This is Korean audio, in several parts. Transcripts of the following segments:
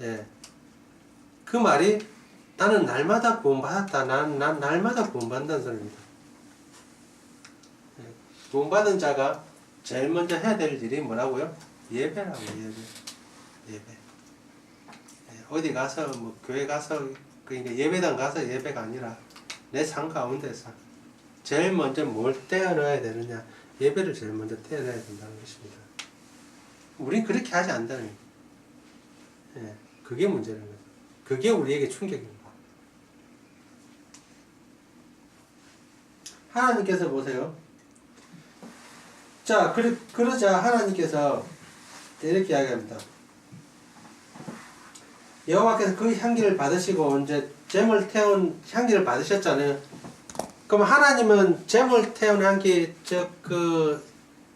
예. 그 말이 나는 날마다 구원받았다. 난 날마다 구원받는다는 소리입니다. 예. 구원받은 자가 제일 먼저 해야 될 일이 뭐라고요? 예배라고, 예배. 예. 어디 가서, 뭐, 교회 가서, 그러니까 예배당 가서 예배가 아니라 내 삶 가운데서 제일 먼저 뭘 떼어넣어야 되느냐? 예배를 제일 먼저 떼어넣어야 된다는 것입니다. 우린 그렇게 하지 않는다는 거예요. 예. 그게 문제라는 거예요. 그게 우리에게 충격입니다. 하나님께서 보세요. 자, 그러자 하나님께서 이렇게 이야기합니다. 여호와께서 그 향기를 받으시고 이제 잼을 태운 향기를 받으셨잖아요. 그럼 하나님은 잼을 태운 향기,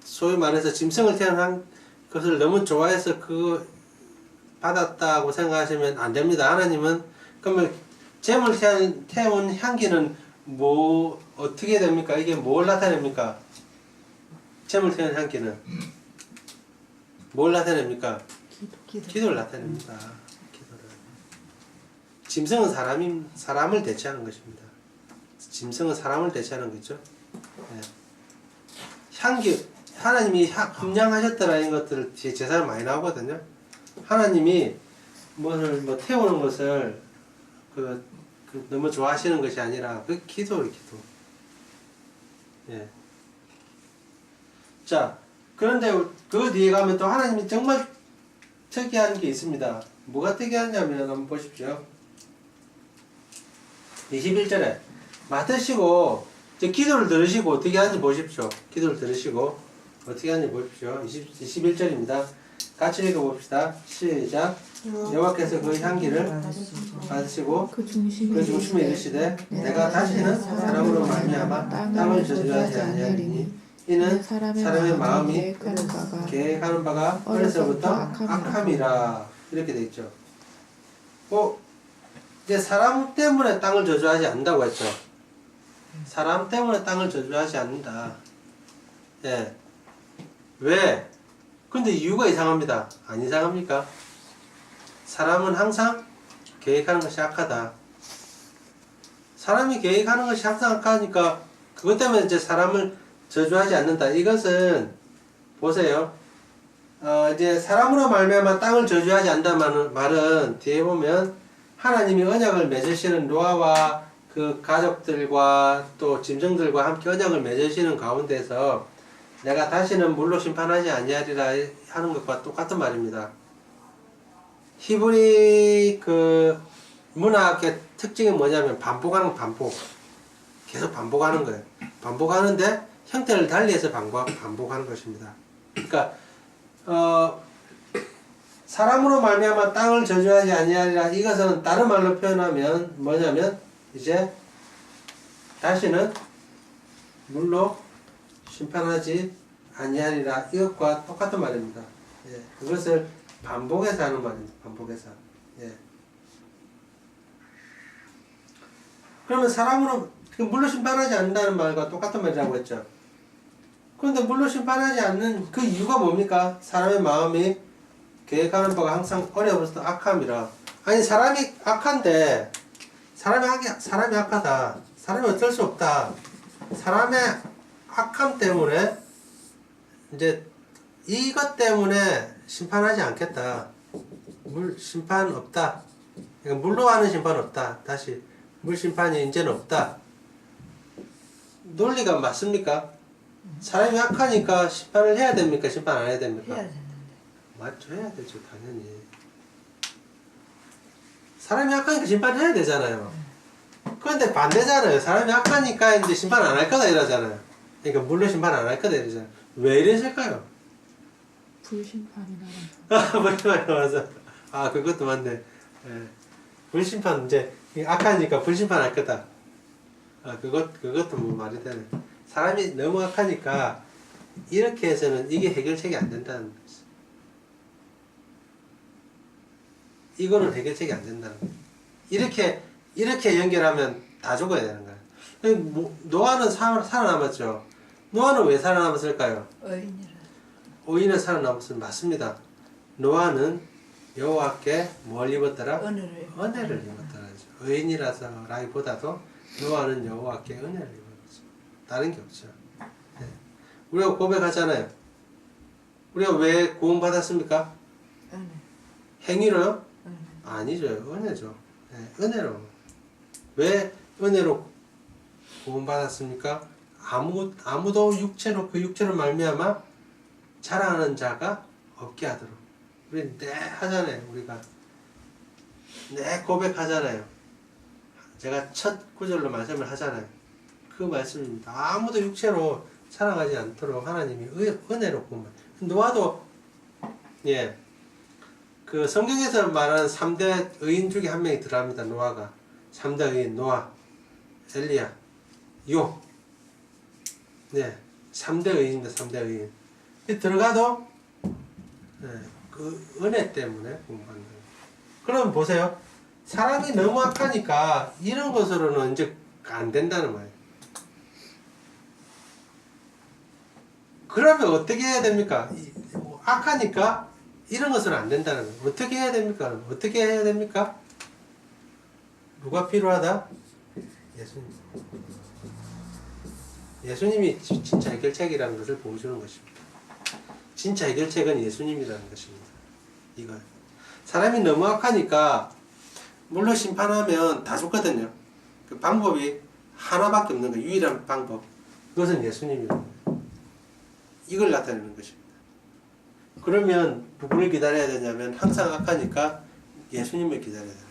소위 말해서 짐승을 태운 것을 너무 좋아해서 받았다고 생각하시면 안 됩니다. 하나님은 그러면 잼을 태운 향기는 어떻게 됩니까? 이게 뭘 나타냅니까? 잼을 태운 향기는 뭘 나타냅니까? 기도를 나타냅니다. 기도를. 짐승은 사람을 대체하는 것입니다. 짐승은 사람을 대체하는 거죠. 네. 향기, 하나님이 흠량하셨다라는 것들을 뒤에 제사를 많이 나오거든요. 하나님이 태우는 것을 너무 좋아하시는 것이 아니라 기도예요, 기도. 예. 자, 그런데 그 뒤에 가면 또 하나님이 정말 특이한 게 있습니다. 뭐가 특이하냐면 한번 보십시오. 21절에 맡으시고 기도를 들으시고 어떻게 하는지 보십시오. 기도를 들으시고 어떻게 하는지 보십시오. 21절입니다. 같이 읽어봅시다. 시작. 여호와께서 그 향기를 받으시고 그 중심에 이르시되 내가 다시는 사람으로 말미암아 땅을 저주하지 아니하리니 이는 사람의 마음이 계획하는 바가 어려서부터 악함이라. 이렇게 되어 있죠. 이제 사람 때문에 땅을 저주하지 않는다고 했죠. 사람 때문에 땅을 저주하지 않는다. 예. 왜? 근데 이유가 이상합니다. 안 이상합니까? 사람은 항상 계획하는 것이 악하다. 사람이 계획하는 것이 항상 악하니까 그것 때문에 이제 사람을 저주하지 않는다. 이것은 보세요. 이제 사람으로 말미암아 땅을 저주하지 않는다는 말은 뒤에 보면 하나님이 언약을 맺으시는 노아와 그 가족들과 또 짐승들과 함께 언약을 맺으시는 가운데서 내가 다시는 물로 심판하지 아니하리라 하는 것과 똑같은 말입니다. 히브리 문학의 특징이 뭐냐면 반복하는 반복. 계속 반복하는 거예요. 반복하는데 형태를 달리해서 반복하는 것입니다. 그러니까 사람으로 말미암아 땅을 저주하지 아니하리라. 이것은 다른 말로 표현하면 뭐냐면 이제 다시는 물로 심판하지 아니하리라. 이것과 똑같은 말입니다. 예, 그것을 반복해서 하는 말입니다. 반복해서. 예. 그러면 사람으로 물로 심판하지 않는다는 말과 똑같은 말이라고 했죠. 그런데 물로 심판하지 않는 그 이유가 뭡니까? 사람의 마음이 계획하는 바가 항상 어려워서 악함이라. 아니 사람이 악한데 사람이 악하다. 사람이 어쩔 수 없다. 사람의 악함 때문에 이제 이것 때문에 심판하지 않겠다. 물 심판 없다. 그러니까 물로 하는 심판 없다. 다시 물 심판이 이제는 없다. 논리가 맞습니까? 사람이 악하니까 심판을 해야 됩니까? 심판 안 해야 됩니까? 해야 되는데. 맞죠. 해야 되죠. 당연히. 사람이 악하니까 심판을 해야 되잖아요. 그런데 반대잖아요. 사람이 악하니까 이제 심판 안 할 거다 이러잖아요. 그러니까 물로 심판 안 할 거다 이러잖아요. 왜 이랬을까요? 불심판이라는. 불심판 맞아. 그것도 맞네. 예. 불심판 이제 악하니까 불심판 할 거다. 그것도 뭐 말이 되네. 사람이 너무 악하니까 이렇게 해서는 이게 해결책이 안 된다는 거지. 이거는 해결책이 안 된다는 거지. 이렇게 연결하면 다 죽어야 되는 거야. 노아는 살아남았죠. 노아는 왜 살아남았을까요? 어인이라. 오인을 살아남았으면 맞습니다. 노아는 여호와께 뭘 입었더라? 은혜를 입었더라. 의인이라서라기보다도 노아는 여호와께 은혜를 입었죠. 다른 게 없죠. 네. 우리가 고백하잖아요. 우리가 왜 구원받았습니까? 은혜. 행위로요? 은혜. 아니죠. 은혜죠. 네, 은혜로. 왜 은혜로 구원받았습니까? 아무도 육체로 그 육체로 말미암아 자랑하는 자가 없게 하도록. 우리 네 하잖아요. 우리가 네 고백하잖아요. 제가 첫 구절로 말씀을 하잖아요. 그 말씀입니다. 아무도 육체로 자랑하지 않도록 하나님이 은혜로 구원받. 노아도 예. 그 성경에서 말하는 3대 의인 중에 한 명이 들어갑니다. 노아가 3대 의인 노아, 엘리야, 욥. 네, 3대 의인입니다. 3대 의인. 들어가도 네, 그 은혜 때문에 구원받는 거예요. 그럼 보세요. 사람이 너무 악하니까 이런 것으로는 이제 안 된다는 말이에요. 그러면 어떻게 해야 됩니까? 악하니까 이런 것은 안 된다는 거예요. 어떻게 해야 됩니까? 어떻게 해야 됩니까? 누가 필요하다? 예수님. 예수님이 진짜 해결책이라는 것을 보여주는 것입니다. 진짜 해결책은 예수님이라는 것입니다. 이거 사람이 너무 악하니까 물로 심판하면 다 죽거든요. 그 방법이 하나밖에 없는 거예요. 유일한 방법. 그것은 예수님이라는 거예요. 이걸 나타내는 것입니다. 그러면 누구를 기다려야 되냐면 항상 악하니까 예수님을 기다려야 돼요.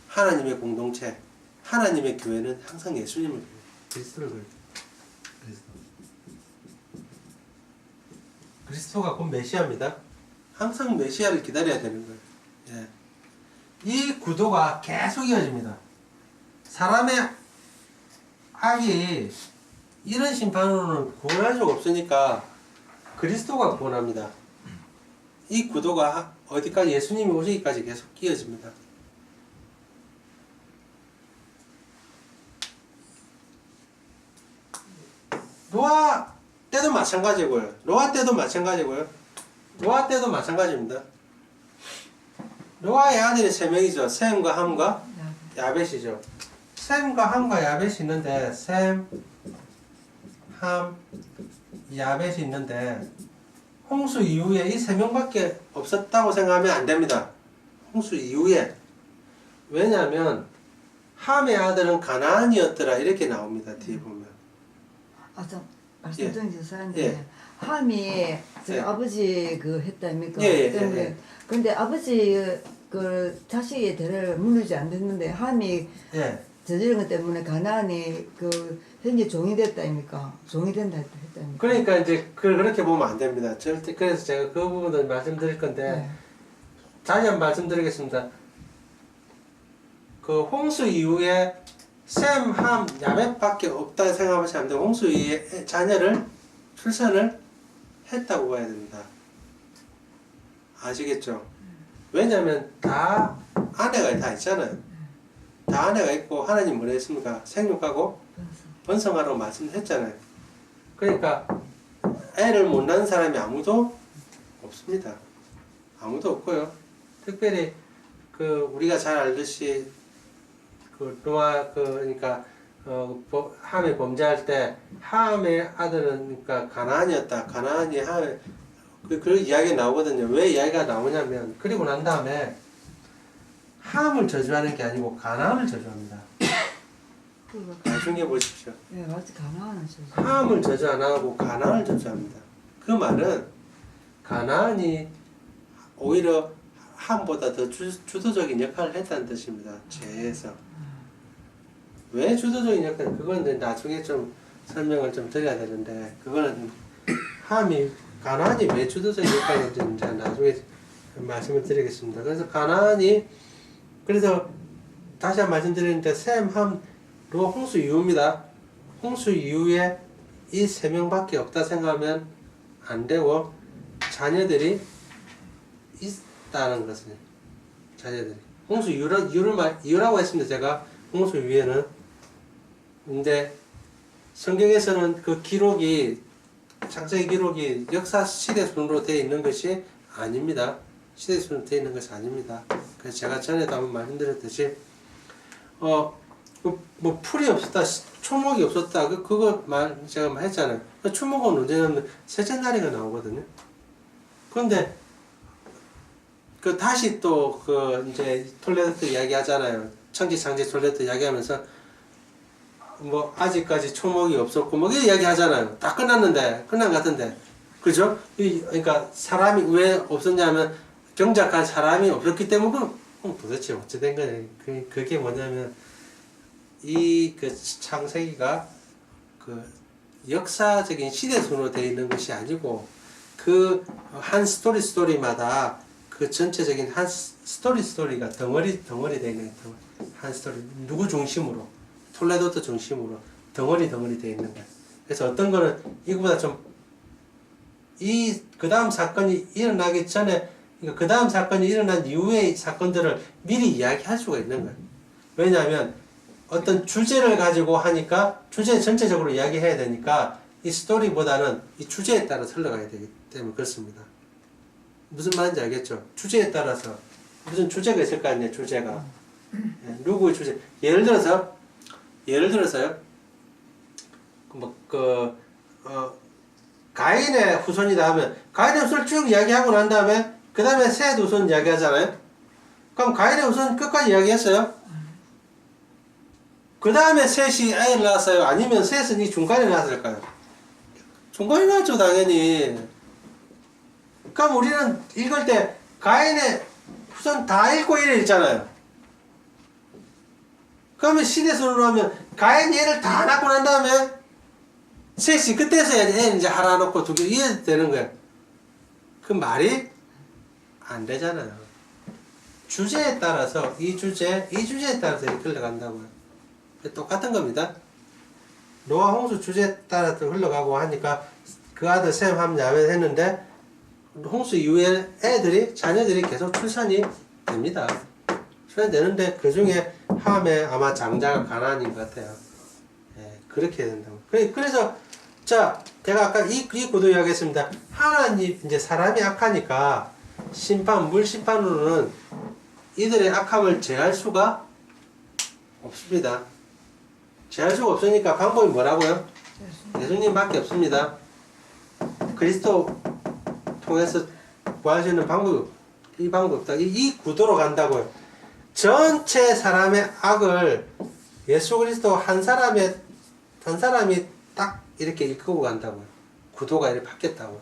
하나님의 공동체, 하나님의 교회는 항상 예수님을 기다려요. 그리스도를 그려요. 그리스도가 곧 메시아입니다. 항상 메시아를 기다려야 되는 거예요. 예. 이 구도가 계속 이어집니다. 사람의 악이 이런 심판으로는 구원할 수가 없으니까 그리스도가 구원합니다. 이 구도가 어디까지 예수님이 오시기까지 계속 이어집니다. 노아 때도 마찬가지고요. 노아 때도 마찬가지고요. 노아 때도 마찬가지입니다. 노아의 아들이 세 명이죠. 셈과 함과 야벳이죠. 셈과 함과 야벳이 있는데 셈, 함, 야벳이 있는데 홍수 이후에 이 세 명밖에 없었다고 생각하면 안 됩니다. 홍수 이후에. 왜냐하면 함의 아들은 가나안이었더라 이렇게 나옵니다. 뒤에 보면. 참 말씀드린 죄송한데 예. 함이 저희 예. 아버지 그 했다니까 예. 때문에 근데 아버지 그 자식의 대를 물리지 않았는데 함이 예. 저지른 것 때문에 가나안이 그 현재 종이 됐다니까 종이 된다 했다니까. 그러니까 이제 그렇게 보면 안 됩니다. 절대. 그래서 제가 그 부분을 말씀드릴 건데 네. 다시 한번 말씀드리겠습니다. 그 홍수 이후에 셈, 함, 야벳밖에 없다 생각하시면 안 돼요. 홍수 이후에 자녀를 출산을 했다고 봐야 됩니다. 아시겠죠? 왜냐하면 다 아내가 다 있잖아요. 다 아내가 있고 하나님 뭐라 했습니까? 생육하고 번성하라고 말씀했잖아요. 그러니까 애를 못 낳는 사람이 아무도 없습니다. 아무도 없고요. 특별히 그 우리가 잘 알듯이 그 노아 그러니까 함이 범죄할 때 함의 아들은 그러니까 가나안이었다. 가나안이 함 그 이야기 나오거든요. 왜 이야기가 나오냐면 그리고 난 다음에 함을 저주하는 게 아니고 가나안을 저주합니다. 나중에 보십시오. 네, 맞지 가나안을 저주. 함을 저주 안 하고 가나안을 저주합니다. 그 말은 가나안이 오히려 함보다 더 주도적인 역할을 했다는 뜻입니다. 죄에서. 왜 주도적인 역할? 그건 이제 나중에 좀 설명을 좀 드려야 되는데 그거는 함이 가나안이 왜 주도적인 역할을 했는지 나중에 말씀을 드리겠습니다. 그래서 가나안이 그래서 다시 한번 말씀드리는데 셈, 함, 로 홍수 이후입니다. 홍수 이후에 이 세 명밖에 없다 생각하면 안 되고 자녀들이 있다는 것은 자녀들이 홍수 이유라고 했습니다. 제가 홍수 이후에는 근데 성경에서는 그 기록이 창세기 기록이 역사 시대 순으로 되어 있는 것이 아닙니다. 시대순으로 되어 있는 것이 아닙니다. 그래서 제가 전에도 한번 말씀드렸듯이 뭐 풀이 없었다, 초목이 없었다, 그거 제가 했잖아요. 초목은 언제냐면 셋째 날이가 나오거든요. 그런데 그 다시 또 이제 톨레도 이야기 하잖아요. 천지창조 톨레도 이야기하면서 뭐 아직까지 초목이 없었고 뭐 이렇게 이야기 하잖아요. 다 끝난 것 같은데, 그죠? 그러니까 사람이 왜 없었냐면 경작할 사람이 없었기 때문에. 그럼 도대체 어찌 된 거냐? 그게 뭐냐면 그 창세기가 그 역사적인 시대순으로 되어 있는 것이 아니고 그 한 스토리마다 그 전체적인 한 스토리가 덩어리 되어 있는 거예요. 한 스토리 누구 중심으로, 톨레도트 중심으로 덩어리 되어 있는 거예요. 그래서 어떤 거는 이거보다 좀 그 다음 사건이 일어나기 전에, 그 다음 사건이 일어난 이후의 사건들을 미리 이야기할 수가 있는 거예요. 왜냐하면 어떤 주제를 가지고 하니까 주제 전체적으로 이야기해야 되니까 이 스토리보다는 이 주제에 따라 흘러가야 되기 때문에 그렇습니다. 무슨 말인지 알겠죠? 주제에 따라서 무슨 주제가 있을 거 아니에요. 주제가 누구의 주제. 예를 들어서요. 가인의 후손이다 하면 가인의 후손을 쭉 이야기하고 난 다음에 그 다음에 셋 후손 이야기하잖아요. 그럼 가인의 후손 끝까지 이야기했어요? 그 다음에 셋이 애를 낳았어요? 아니면 셋은 이 중간에 낳았을까요? 중간에 낳았죠, 당연히. 그럼 우리는 읽을 때 가인의 후손 다 읽고 이래 있잖아요. 그러면 시대순으로 하면 가인이 애를 다 낳고 난 다음에 셋이 그때서야 애 이제 하나 놓고 두 개 이해되는 거예요. 그 말이 안 되잖아요. 주제에 따라서 이 주제에 따라서 이렇게 흘러간다고요. 똑같은 겁니다. 노아 홍수 주제에 따라서 흘러가고 하니까 그 아들 셈, 함, 야벳 했는데 홍수 이후에 자녀들이 계속 출산이 됩니다. 출산이 되는데 그 중에 함에 아마 장자가 가나안인 것 같아요. 예, 그렇게 해야 된다고. 그래서 자, 제가 아까 이 구도 이야기했습니다. 하나님, 이제 사람이 악하니까 물 심판으로는 이들의 악함을 제할 수가 없습니다. 제할 수가 없으니까 방법이 뭐라고요? 예수님밖에 없습니다. 그리스도 통해서 구할 수 있는 이 방법이 없다. 이 구도로 간다고요. 전체 사람의 악을 예수 그리스도 한 사람이 딱 이렇게 이끌고 간다고요. 구도가 이렇게 바뀌었다고요.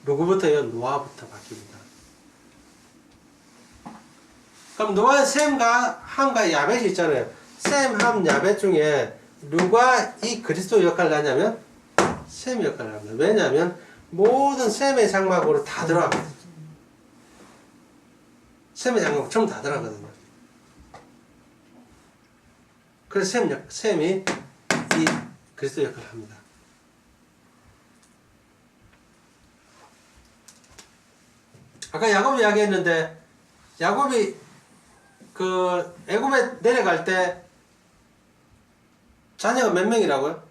누구부터요? 노아부터 바뀝니다. 그럼 노아, 셈과 함과 야벳이 있잖아요. 셈, 함, 야벳 중에 누가 이 그리스도 역할을 하냐면 셈 역할을 합니다. 왜냐하면 모든 셈의 장막으로 다 들어갑니다. 셈의 장막 전부 다 들어가거든요. 그래서 셈이 이 그리스도 역할을 합니다. 아까 야곱이 이야기했는데 야곱이 그 애굽에 내려갈 때 자녀가 몇 명이라고요?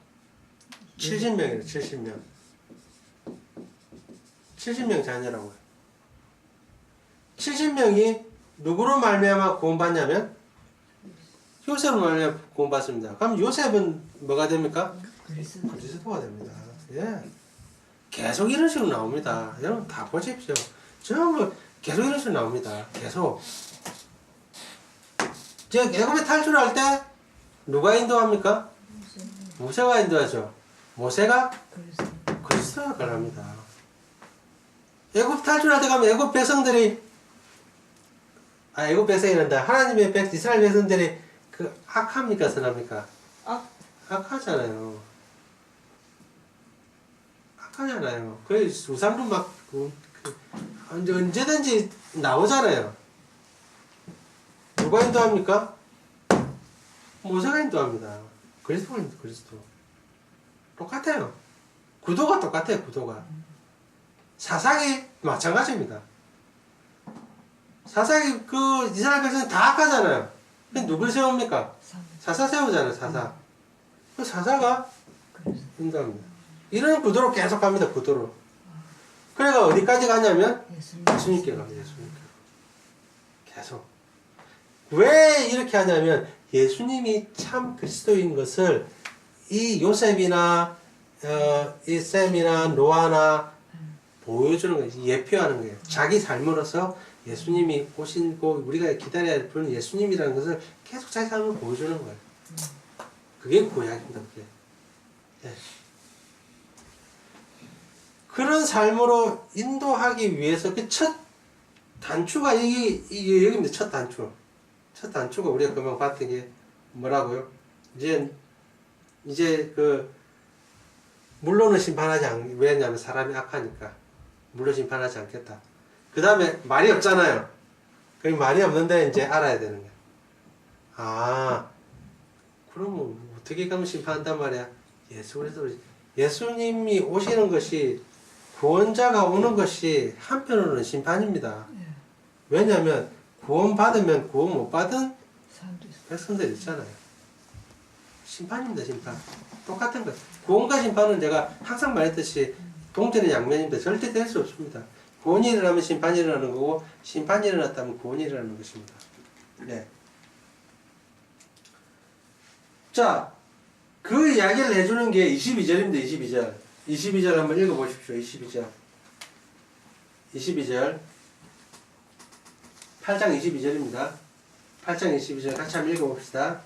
70명이에요. 70명. 70명 자녀라고요. 70명이 누구로 말미암아 구원받냐면 요셉으로 말미암아 구원받습니다. 그럼 요셉은 뭐가 됩니까? 그리스도가 됩니다. 예. 계속 이런 식으로 나옵니다. 여러분 다 보십시오. 전부 계속 이런 식으로 나옵니다. 계속. 제가 애굽에 탈출할 때 누가 인도합니까? 모세가 인도하죠. 모세가 그리스도 역할을 합니다. 애굽 탈출할 때 가면 애굽 백성들이 애굽 백성이란다. 하나님의 이스라엘 백성들이 그 악합니까 선합니까? 악하잖아요. 악하잖아요. 그 우상도 막 언제든지 나오잖아요. 누가 인도합니까? 모세가 인도합니다. 그리스도가 인도, 그리스도. 똑같아요. 구도가 똑같아요, 구도가. 사상이 마찬가지입니다. 사상이 이스라엘 백성은 다 악하잖아요. 근데 누굴 세웁니까? 사사 세우잖아요, 사사. 그 사사가 인도합니다. 이런 구도로 계속 갑니다, 구도로. 그래가 어디까지 가냐면 예수님. 예수님께 가요. 예수님께. 계속. 왜 이렇게 하냐면 예수님이 참 그리스도인 것을 이 요셉이나 이 샘이나 노아나 보여주는 거예요. 예표하는 거예요. 자기 삶으로서 예수님이 오시고 우리가 기다려야 할 분은 예수님이라는 것을 계속 자기 삶을 보여주는 거예요. 그게 구약입니다. 그게. 네. 그런 삶으로 인도하기 위해서 그 첫 단추가 이게 여기입니다. 첫 단추. 첫 단추가 우리가 금방 봤던 게 뭐라고요? 이제 그 물론은 심판하지 왜냐면 사람이 악하니까 물론 심판하지 않겠다. 그 다음에 말이 없잖아요. 그 말이 없는데 이제 알아야 되는 거야. 아, 그러면 어떻게 가면 심판한단 말이야? 예수님이 오시는 것이 구원자가 오는 것이 한편으로는 심판입니다. 왜냐하면 구원 받으면 구원 못 받은 백성들 있잖아요. 심판입니다. 심판. 똑같은 거. 구원과 심판은 제가 항상 말했듯이 동전의 양면인데 절대 될 수 없습니다. 구원이 일어나면 심판이 일어나는 거고 심판이 일어났다면 구원이 일어나는 것입니다. 네. 자, 그 이야기를 해주는 게 22절입니다. 22절. 22절 한번 읽어보십시오. 22절. 22절. 8장 22절입니다. 8장 22절 같이 한번 읽어봅시다.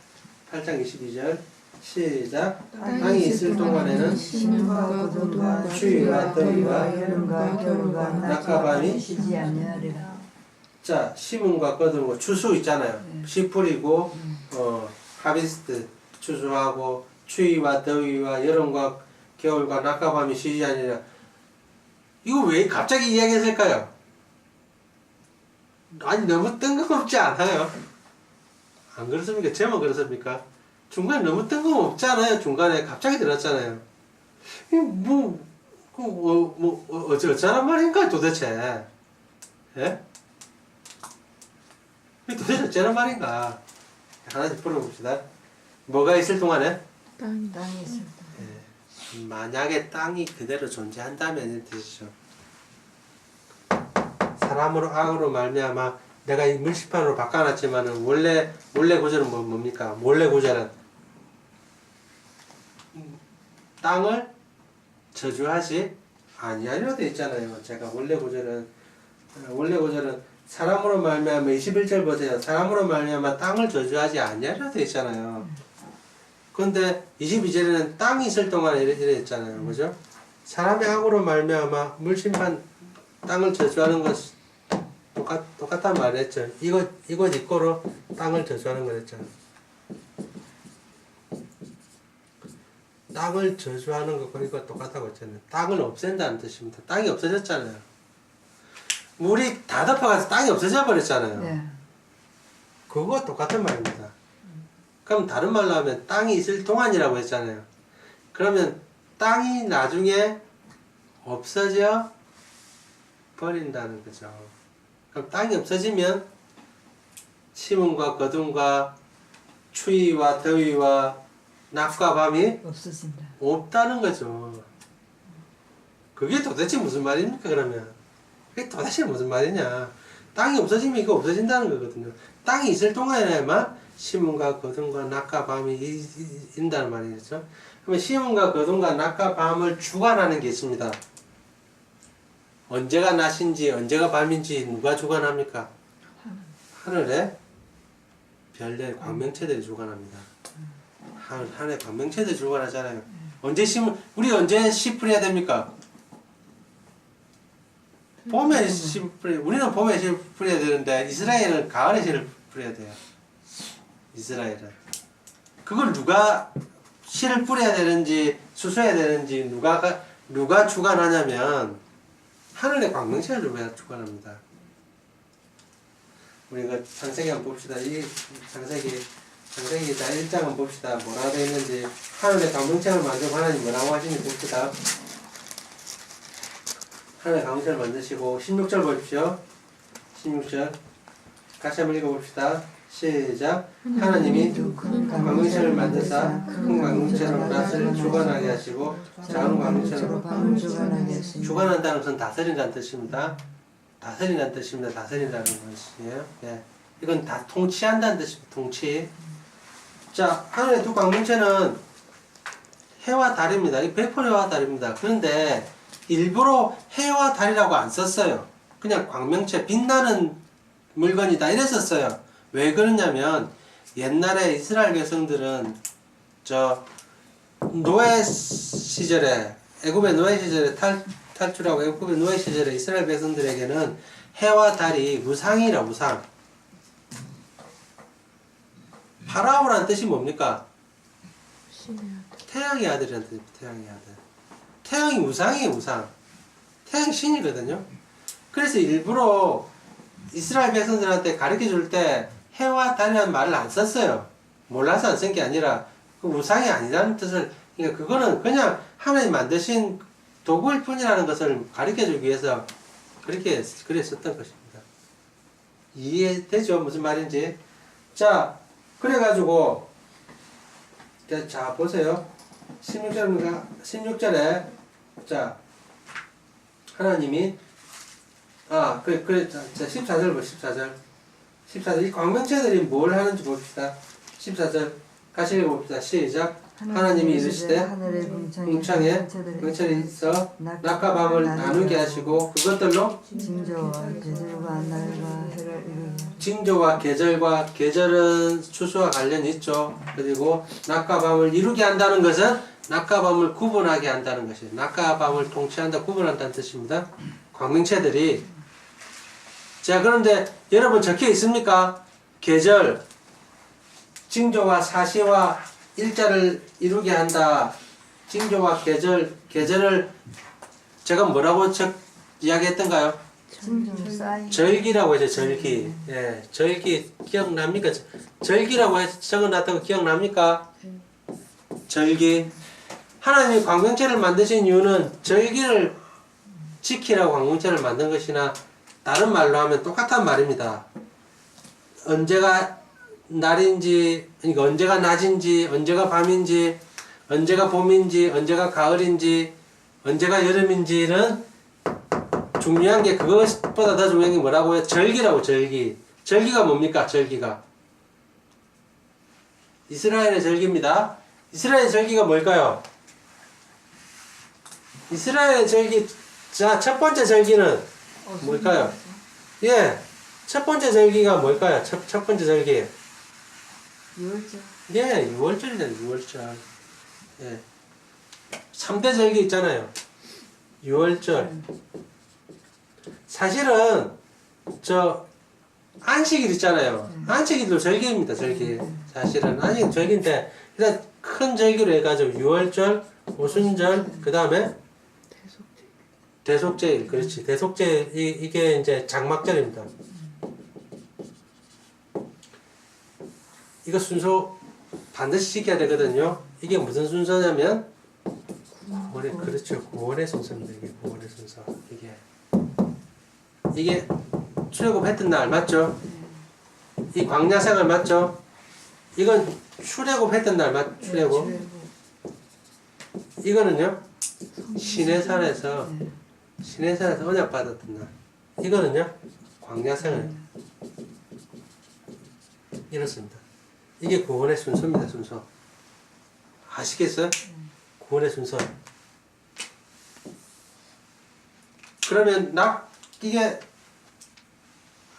8장 22절. 시작. 땅이 있을 동안에는 신과 거둠과 추위와 더위와 여름과 겨울과 낮과 밤이 쉬지 아니하리라. 자, 심음과 거두고 추수 있잖아요. 씨 뿌리고 하비스트 추수하고 추위와 더위와 여름과 겨울과 낮과 밤이 쉬지 아니라. 이거 왜 갑자기 이야기했을까요? 아니 너무 뜬금없지 않아요? 안 그렇습니까? 제목 그렇습니까? 중간에 너무 뜬금없지 않아요? 중간에 갑자기 들었잖아요. 이거 어쩌란 말인가 도대체? 예? 이게 도대체 어쩌란 말인가? 하나씩 풀어봅시다. 뭐가 있을 동안에? 땅이 있을 예. 만약에 땅이 그대로 존재한다면 이 뜻이죠. 사람으로 악으로 말미암아 내가 이 물시판으로 바꿔놨지만은 원래 구절은 뭡니까? 원래 구절은 땅을 저주하지 아니하려 돼 있잖아요. 제가 원래 구절은 사람으로 말미암아 21절 보세요. 사람으로 말미암아 땅을 저주하지 아니하려 돼 있잖아요. 그런데 22절에는 땅이 있을 동안에 이래 있잖아요. 그죠? 사람의 악으로 말미암아 물심판 땅을 저주하는 것 똑같단 말했죠. 이것 이꼬로 땅을 저주하는 거랬죠. 땅을 저주하는 것과 이거 똑같다고 했잖아요. 땅을 없앤다는 뜻입니다. 땅이 없어졌잖아요. 물이 다 덮어가서 땅이 없어져 버렸잖아요. 네. 그거 똑같은 말입니다. 그럼 다른 말로 하면 땅이 있을 동안이라고 했잖아요. 그러면 땅이 나중에 없어져 버린다는 거죠. 그럼 땅이 없어지면 심음과 거둠과 추위와 더위와 낮과 밤이 없어진다. 없다는 거죠. 그게 도대체 무슨 말입니까? 그러면 그게 도대체 무슨 말이냐? 땅이 없어지면 이거 없어진다는 거거든요. 땅이 있을 동안에만 심음과 거둠과 낮과 밤이 있다는 말이겠죠. 그러면 심음과 거둠과 낮과 밤을 주관하는 게 있습니다. 언제가 낮인지 언제가 밤인지 누가 주관합니까? 하늘에 별의 광명체들이 주관합니다. 하늘에 광명체들이 주관하잖아요. 우리 언제 씨 뿌려야 됩니까? 봄에 씨 우리는 봄에 씨 뿌려야 되는데 이스라엘은 가을에 씨를 뿌려야 돼요. 이스라엘은. 그걸 누가 씨를 뿌려야 되는지 수수해야 되는지 누가 주관하냐면 하늘의 광명체를 주관합니다. 우리 그 창세기 한번 봅시다. 이 창세기 자 1장 한번 봅시다. 뭐라고 되어 있는지 하늘의 광명체를 만들고 하나님 뭐라고 하시는지 봅시다. 하늘의 광명체를 만드시고 16절 보십시오. 16절 같이 한번 읽어봅시다. 시작. 하나님이 두 큰 광명체를 만드사 큰 광명체로 낫을 주관하게 하시고 작은 광명체로 밤을 주관하게 하시니 주관한다는 것은 다스린다는 뜻입니다. 다스린다는 뜻입니다. 다스린다는 것이에요. 예. 이건 다 통치한다는 뜻입니다. 통치. 자, 하늘의 두 광명체는 해와 달입니다. 이 100% 해와 달입니다. 그런데 일부러 해와 달이라고 안 썼어요. 그냥 광명체, 빛나는 물건이다 이랬었어요. 왜 그러냐면 옛날에 이스라엘 백성들은 저 노예 시절에 애굽의 노예 시절에 탈출하고 애굽의 노예 시절에 이스라엘 백성들에게는 해와 달이 우상이라 우상. 파라오라는 뜻이 뭡니까? 태양의 아들이라는 뜻입니다. 태양의 아들. 태양이 우상이에요, 우상. 태양이 신이거든요. 그래서 일부러 이스라엘 백성들한테 가르쳐 줄 때 해와 달이라는 말을 안 썼어요. 몰라서 안 쓴 게 아니라 그 우상이 아니라는 뜻을, 그러니까 그거는 그냥 하나님 만드신 도구일 뿐이라는 것을 가르쳐 주기 위해서 그렇게 썼던 것입니다. 이해되죠? 무슨 말인지? 자, 그래가지고 자 보세요. 16절에 자 하나님이 자 14절 보시죠. 14절 이 광명체들이 뭘 하는지 봅시다. 14절 같이 읽어봅시다. 시작. 하나님이 이르시되 하늘의 궁창에 명철이 있어 낮과 밤을 나누게 하시고 그것들로 징조와 계절과 날과 해를 이루게 징조와 계절은 추수와 관련이 있죠. 그리고 낮과 밤을 이루게 한다는 것은 낮과 밤을 구분하게 한다는 것이에요. 낮과 밤을 통치한다, 구분한다는 뜻입니다. 광명체들이. 자, 그런데 여러분 적혀 있습니까? 계절, 징조와 사시와 일자를 이루게 한다. 징조와 계절을 제가 뭐라고 이야기했던가요? 절기라고 해서 절기. 예, 절기 기억납니까? 절기라고 해서 적어놨던 거 기억납니까? 절기. 하나님이 광명체를 만드신 이유는 절기를 지키라고 광명체를 만든 것이나 다른 말로 하면 똑같은 말입니다. 언제가 날인지, 그러니까 언제가 낮인지, 언제가 밤인지, 언제가 봄인지, 언제가 가을인지, 언제가 여름인지는 중요한 게 그것보다 더 중요한 게 뭐라고요? 절기라고, 절기. 절기가 뭡니까? 절기가. 이스라엘의 절기입니다. 이스라엘의 절기가 뭘까요? 이스라엘의 절기, 자, 첫 번째 절기는 뭘까요? 예, 첫 번째 절기가 뭘까요? 첫 번째 절기. 6월절. 예, 6월절이잖아요, 6월절. 예. 3대 절기 있잖아요. 6월절. 사실은, 안식일 있잖아요. 안식일도 절기입니다, 절기. 사실은, 안식일 절기인데, 일단 큰 절기로 해가지고 6월절, 오순절, 그 다음에 대속제일. 그렇지. 대속제일, 이게 이제 장막절입니다. 이거 순서 반드시 지켜야 되거든요. 이게 무슨 순서냐면 9월의, 그렇죠. 9월의 순서입니다. 이게 9월의 순서. 이게 출애굽했던 날 맞죠? 이 광야생활 맞죠? 이건 출애굽했던 날 출애굽. 이거는요. 시내산에서 언약 받았던 날. 이거는요. 광야생활. 이렇습니다. 이게 구원의 순서입니다. 순서. 아시겠어요? 구원의 순서. 그러면 이게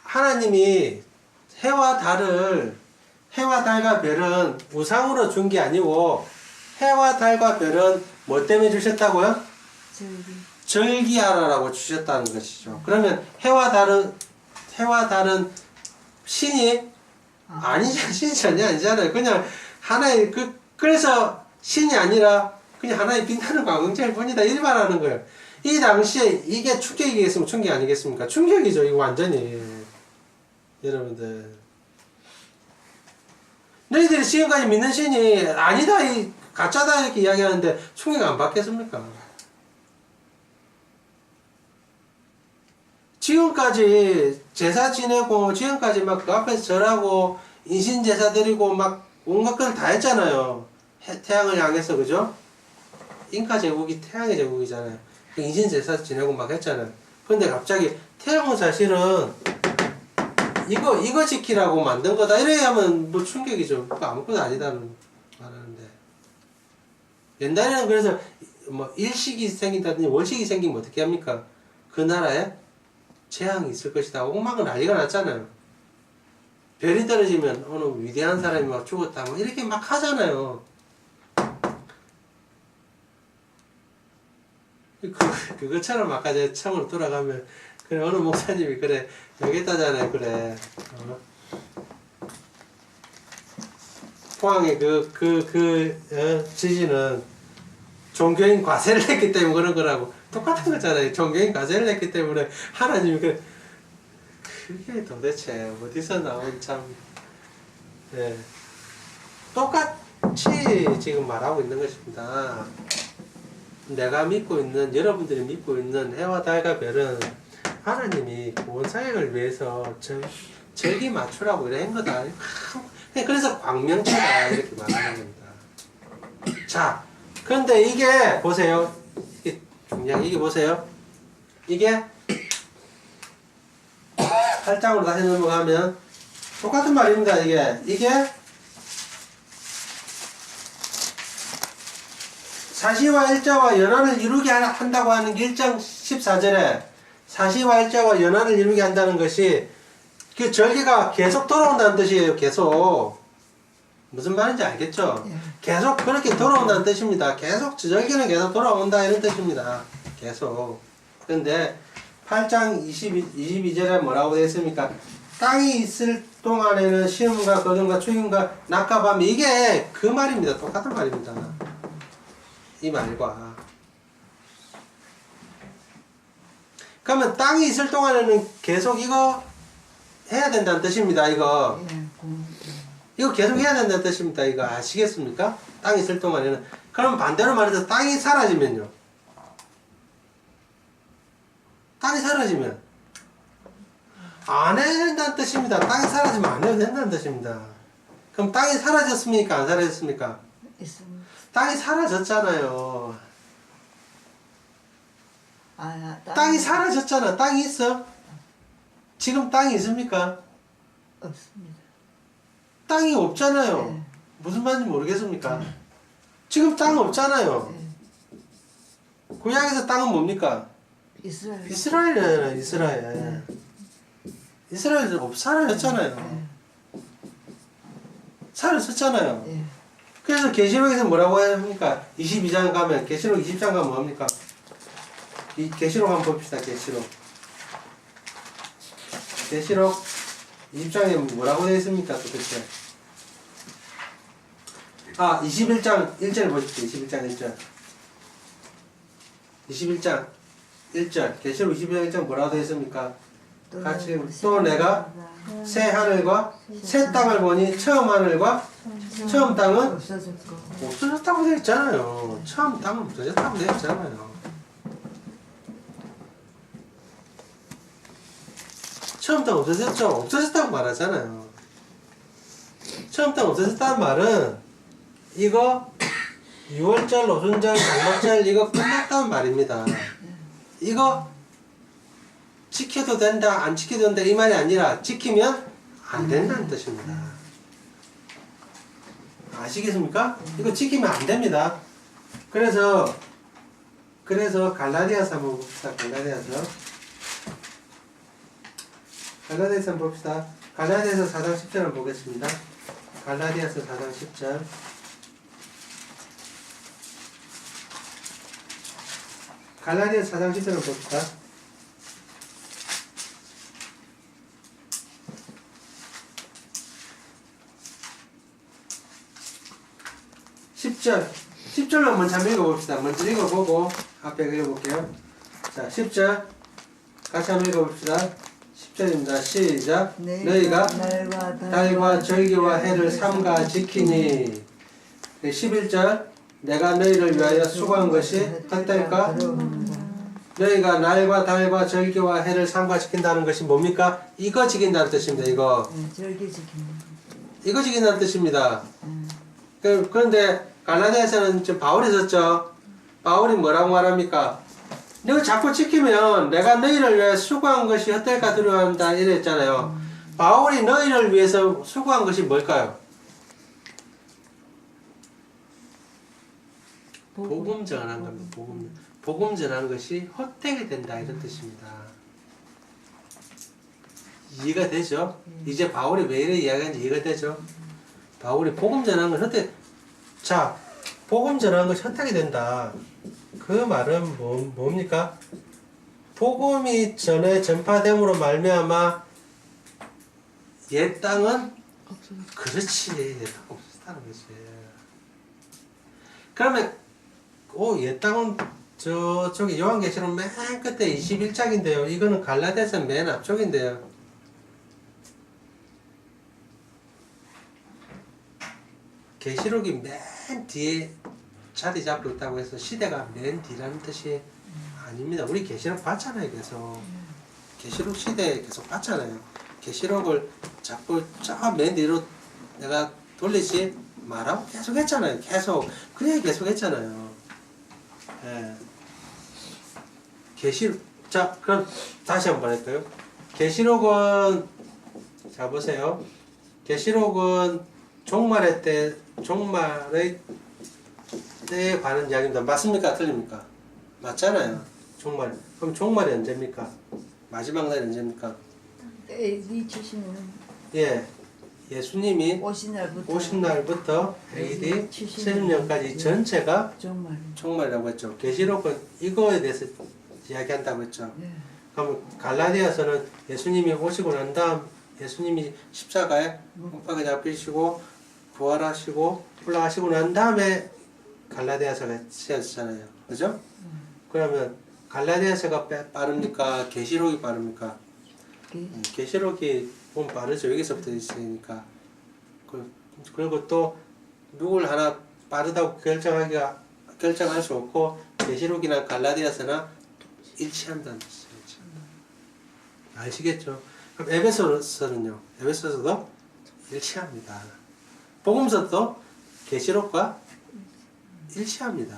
하나님이 해와 달과 별은 우상으로 준 게 아니고 해와 달과 별은 뭐 때문에 주셨다고요? 절기하라고 주셨다는 것이죠. 그러면 해와 달은 신이 신이 전혀 아니잖아요. 그냥 하나의 그래서 신이 아니라 그냥 하나의 빛나는 광명체일 뿐이다. 일반하는 거예요. 이 당시에 이게 충격이겠습니까? 충격 아니겠습니까? 충격이죠. 이거 완전히. 여러분들. 너희들이 지금까지 믿는 신이 아니다, 가짜다 이렇게 이야기하는데 충격 안 받겠습니까? 지금까지 제사 지내고 지금까지 막 그 앞에서 절하고 인신제사 드리고 막 온갖 걸 다 했잖아요. 태양을 향해서 그죠? 잉카 제국이 태양의 제국이잖아요. 인신제사 지내고 막 했잖아요. 근데 갑자기 태양은 사실은 이거 지키라고 만든 거다 이래 하면 뭐 충격이죠. 그거 아무것도 아니다는 말하는데 옛날에는 그래서 뭐 일식이 생긴다든지 월식이 생기면 어떻게 합니까? 그 나라에 재앙이 있을 것이다. 엉망은 난리가 났잖아요. 별이 떨어지면 어느 위대한 사람이 막 죽었다 뭐 이렇게 막 하잖아요. 그것처럼 아까 제 처음으로 돌아가면 그래 어느 목사님이 그래 여기다잖아요. 그래 포항의 지진은 종교인 과세를 했기 때문에 그런 거라고 똑같은 거잖아요. 종교인 과세를 했기 때문에 하나님이 그게 도대체 어디서 나온 참 네. 똑같이 지금 말하고 있는 것입니다. 내가 믿고 있는 여러분들이 믿고 있는 해와 달과 별은 하나님이 구원 사역을 위해서 절기 맞추라고 이래 한 거다. 그래서 광명체다 이렇게 말하는 겁니다. 자, 그런데 이게 보세요. 이게 중요한 이게 보세요. 이게 8장으로 다시 넘어가면 똑같은 말입니다. 이게 사시와 일자와 연한을 이루게 한다고 하는 게 1장 14절에 사시와 일자와 연한을 이루게 한다는 것이 그 절기가 계속 돌아온다는 뜻이에요. 계속. 무슨 말인지 알겠죠? 계속 그렇게 돌아온다는 뜻입니다. 계속 절기는 계속 돌아온다 이런 뜻입니다. 계속. 그런데 8장 22절에 뭐라고 되어 있습니까? 땅이 있을 동안에는 시험과 거듭과 죽임과 낮과 밤 이게 그 말입니다. 똑같은 말입니다. 이 말과 그러면 땅이 있을 동안에는 계속 이거 해야 된다는 뜻입니다. 이거 계속 해야 된다는 뜻입니다. 이거 아시겠습니까? 땅이 있을 동안에는. 그럼 반대로 말해서 땅이 사라지면요. 땅이 사라지면 안 해야 된다는 뜻입니다. 땅이 사라지면 안 해도 된다는 뜻입니다. 그럼 땅이 사라졌습니까? 안 사라졌습니까? 있습니다. 땅이 사라졌잖아요. 땅이 사라졌잖아. 땅이 있어? 지금 땅이 있습니까? 없습니다. 땅이 없잖아요. 네. 무슨 말인지 모르겠습니까? 지금 땅 없잖아요. 네. 구약에서 땅은 뭡니까? 이스라엘이잖아요. 이스라엘. 이스라엘 사라졌잖아요. 네. 사라졌잖아요. 네. 그래서 계시록에서 뭐라고 합니까? 22장 가면 계시록 20장 가면 뭡니까? 이 계시록 한번 봅시다. 계시록 20장에 뭐라고 되어 있습니까? 도대체 21장 1절 보십시오. 21장 1절 21장 1절 계시록 21장 1절 뭐라고 되어 있습니까? 같이 또 내가 새 하늘과 새 땅을 보니 처음 하늘과 처음 땅은 없어졌다고 되어 있잖아요. 처음 땅은 없어졌다고 되어 있잖아요. 처음 땅 없어졌죠? 없어졌다고 말하잖아요. 처음 땅 없어졌다는 말은 이거 6월절, 오순절, 장막절 이거 끝났다는 말입니다. 이거 지켜도 된다, 안 지켜도 된다 이 말이 아니라 지키면 안 된다는 뜻입니다. 아시겠습니까? 이거 지키면 안 됩니다. 그래서 갈라디아서 한번 봅시다. 갈라디아서 한번 봅시다. 갈라디아서 4장 10절 한번 보겠습니다. 갈라디아서 4장 10절. 갈라디아서 4장 10절 한번 봅시다. 10절만 먼저 한번 읽어봅시다. 먼저 읽어보고 앞에 읽어볼게요. 자, 10절 같이 한번 읽어봅시다. 10절입니다. 시작. 너희가 달과 절기와 해를 삼가 지키니 11절 내가 너희를 위하여 수고한 것이 헛될까? 너희가 날과 달과 절기와 해를 상과시킨다는 것이 뭡니까? 이거 지킨다는 뜻입니다. 이거. 절기 지키는 이거 지킨다는 뜻입니다. 음. 그런데 갈라디아서는 지금 바울이 썼죠. 바울이 뭐라고 말합니까? 너 자꾸 지키면 내가 너희를 위해 수고한 것이 헛될까 두려워한다 이랬잖아요. 바울이 너희를 위해서 수고한 것이 뭘까요? 복음 전하는 겁니다. 복음 전하는 것이 헛되게 된다 이런 뜻입니다. 이해가 되죠? 이제 바울이 왜 이래 이야기하는지 이해가 되죠? 바울이 복음 전하는 건 헛되게 자, 복음 전하는 것이 헛되게 된다. 그 말은 뭡니까? 복음이 전에 전파됨으로 말미암아 옛 땅은 그렇지 옛 땅 없었다는 거지. 그러면 옛 땅은 저기 요한계시록 맨 끝에 21장인데요. 이거는 갈라디아서 맨 앞쪽인데요. 계시록이 맨 뒤에 자리 잡고 있다고 해서 시대가 맨 뒤라는 뜻이 아닙니다. 우리 계시록 봤잖아요. 계속 계시록 시대에 계속 봤잖아요. 계시록을 자꾸 저 맨 뒤로 내가 돌리지 말라고 계속 했잖아요. 계속 그 얘기 계속 했잖아요. 예. 계시록 자 그럼 다시 한번 할까요? 계시록은 자 보세요. 계시록은 종말의 때에 관한 이야기입니다. 맞습니까? 틀립니까? 맞잖아요. 종말. 그럼 종말이 언제입니까? 마지막 날이 언제입니까? AD 70년 예. 예수님이 오신 날부터 AD 70년까지 전체가 종말이라고 했죠. 계시록은 이거에 대해서 이야기한다고 했죠. 네. 그럼 갈라디아서는 예수님이 오시고 난 다음 예수님이 십자가에 못 박에 잡히시고 부활하시고 올라가시고 난 다음에 갈라디아서가 쓰여졌잖아요. 그죠? 그러면 갈라디아서가 빠릅니까? 계시록이 빠릅니까? 계시록이 보면 빠르죠. 여기서부터 있으니까. 그리고 또 누굴 하나 빠르다고 결정할 수 없고 계시록이나 갈라디아서나 일치한다는 뜻이죠. 아시겠죠? 그럼 에베소서는요. 에베소서도 일치합니다. 복음서도 계시록과 일치합니다.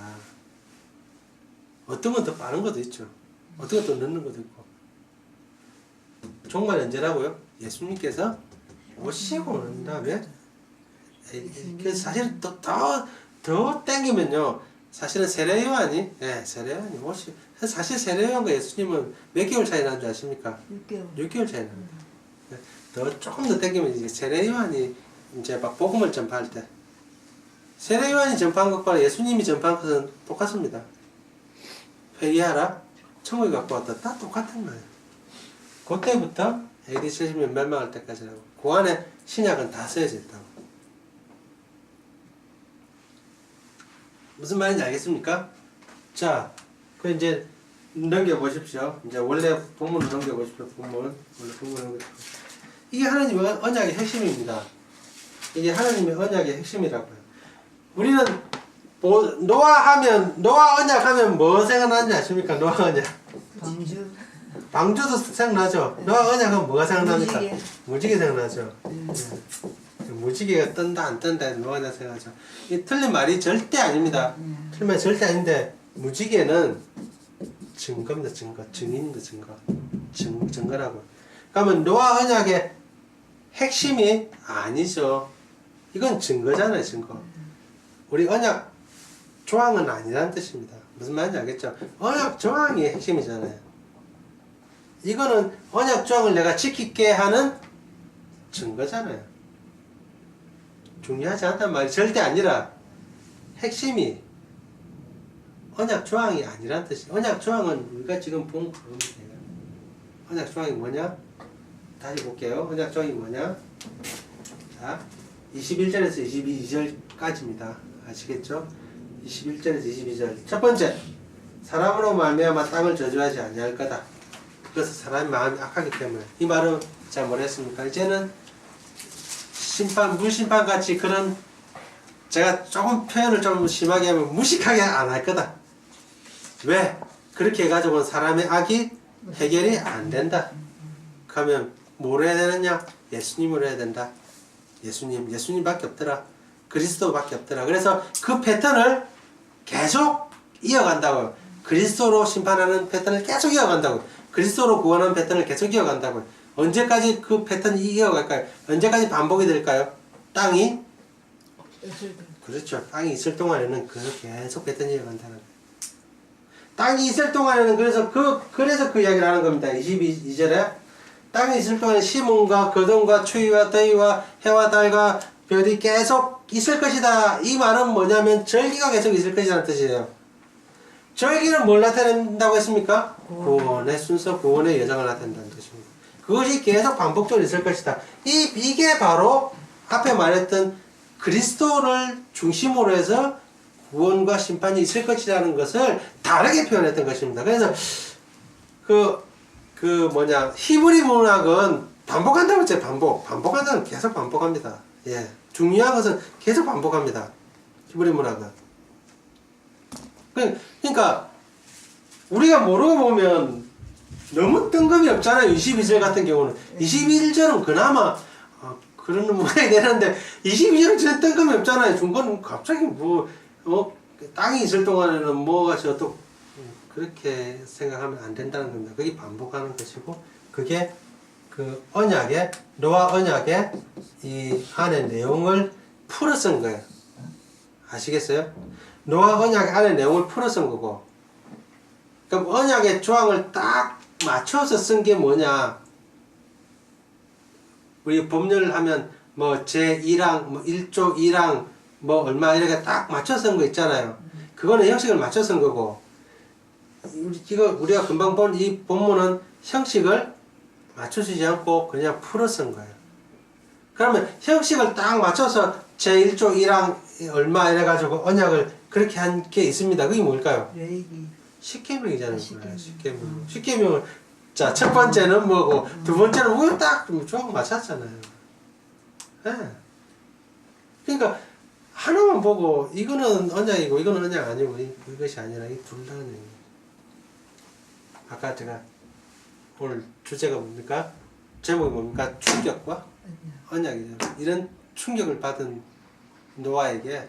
어떤 건 더 빠른 것도 있죠. 어떤 것도 늦는 것도 있고. 종말 언제라고요? 예수님께서 오시고 난 다음에 그래서 사실 더 땡기면요. 사실은 세례요한이 세례요한이 사실 세례요한과 예수님은 몇 개월 차이 나는 줄 아십니까? 6개월 차이 납니다. 조금 더 땡기면 이제 세례요한이 이제 막 복음을 전파할 때 세례요한이 전파한 것과 예수님이 전파한 것은 똑같습니다. 회개하라 천국에 갖고 왔다 다 똑같은 거예요. 그때부터 AD 70년 멸망할 때까지라고. 그 안에 신약은 다 쓰여져 있다고. 무슨 말인지 알겠습니까? 자, 그 이제 넘겨보십시오. 이제 원래 본문을 넘겨보십시오. 본문을 넘겨보십시오. 이게 하나님의 언약의 핵심입니다. 이게 하나님의 언약의 핵심이라고요. 우리는 노아 언약 하면 뭐 생각나는지 아십니까? 노아 언약. 방주도 생각나죠? 노아 언약 하면 뭐가 생각납니까? 무지개 생각나죠? 무지개가 뜬다 안 뜬다 해서 노아 언약 생각하죠. 이 틀린 말이 절대 아닙니다. 틀린 말이 절대 아닌데 무지개는 증거입니다. 증인입니다. 증거라고. 그러면 노아 언약의 핵심이 아니죠. 이건 증거잖아요. 증거. 우리 언약 조항은 아니라는 뜻입니다. 무슨 말인지 알겠죠? 언약 조항이 핵심이잖아요. 이거는 언약 조항을 내가 지키게 하는 증거잖아요. 중요하지 않단 말이 절대 아니라 핵심이 언약 조항이 아니란 뜻이에요. 언약 조항은 우리가 지금 본 그겁니다. 언약 조항이 뭐냐? 다시 볼게요. 언약 조항이 뭐냐? 자, 21절에서 22절까지입니다. 아시겠죠? 21절에서 22절. 첫 번째, 사람으로 말미암아 땅을 저주하지 아니할 거다. 그래서 사람의 마음이 악하기 때문에. 이 말은 잘 뭐랬습니까? 이제는 물심판같이 그런 제가 조금 표현을 좀 심하게 하면 무식하게 안 할 거다. 왜? 그렇게 해가지고는 사람의 악이 해결이 안 된다. 그러면 뭘 해야 되느냐? 예수님을 해야 된다. 예수님밖에 없더라. 그리스도밖에 없더라. 그래서 그 패턴을 계속 이어간다고요. 그리스도로 심판하는 패턴을 계속 이어간다고요. 그리스도로 구원하는 패턴을 계속 이어간다고요. 언제까지 그 패턴이 이어갈까요? 언제까지 반복이 될까요? 땅이 그렇죠. 땅이 있을 동안에는 계속 패턴이 이어간다는 거예요. 땅이 있을 동안에는 그래서 그 이야기를 하는 겁니다. 22절에 땅이 있을 동안에 시몬과 거동과 추위와 더위와 해와 달과 별이 계속 있을 것이다. 이 말은 뭐냐면 절기가 계속 있을 것이라는 뜻이에요. 절기는 뭘 나타낸다고 했습니까? 구원의 순서, 구원의 여정을 나타낸다는 뜻입니다. 그것이 계속 반복적으로 있을 것이다. 이게 바로 앞에 말했던 그리스도를 중심으로 해서 구원과 심판이 있을 것이라는 것을 다르게 표현했던 것입니다. 그래서 히브리 문학은 반복한다고 했죠. 반복한다는 계속 반복합니다. 예. 중요한 것은 계속 반복합니다. 히브리 문학은. 그러니까 우리가 모르고 보면 너무 뜬금이 없잖아요. 22절 같은 경우는. 21절은 그나마 그런 문학이 되는데 22절은 진짜 뜬금이 없잖아요. 중간은 갑자기 땅이 있을 동안에는 뭐가 저또 그렇게 생각하면 안 된다는 겁니다. 그게 반복하는 것이고 그게 그 언약의 노아 언약의 이 안에 내용을 풀어 쓴 거예요. 아시겠어요? 노아 언약 안에 내용을 풀어 쓴 거고 그럼 언약의 조항을 딱 맞춰서 쓴 게 뭐냐? 우리 법률을 하면 뭐 제1항, 뭐 1조 1항 뭐 얼마 이렇게 딱 맞춰서 쓴 거 있잖아요. 그거는 형식을 맞춰서 쓴 거고 우리가 금방 본 이 본문은 형식을 맞춰주지 않고 그냥 풀어 쓴 거예요. 그러면 형식을 딱 맞춰서 제1조 1항 얼마 이래가지고 언약을 그렇게 한 게 있습니다. 그게 뭘까요? 십계명이잖아요. 십계명을 자, 첫 번째는 뭐고 두 번째는 뭐고 딱 조항 맞췄잖아요. 예. 그러니까 하나만 보고 이거는 언약이고 이거는 언약 아니고 이것이 아니라 이 둘 다는 아까 제가 오늘 주제가 뭡니까? 제목이 뭡니까? 충격과 언약이죠. 이런 충격을 받은 노아에게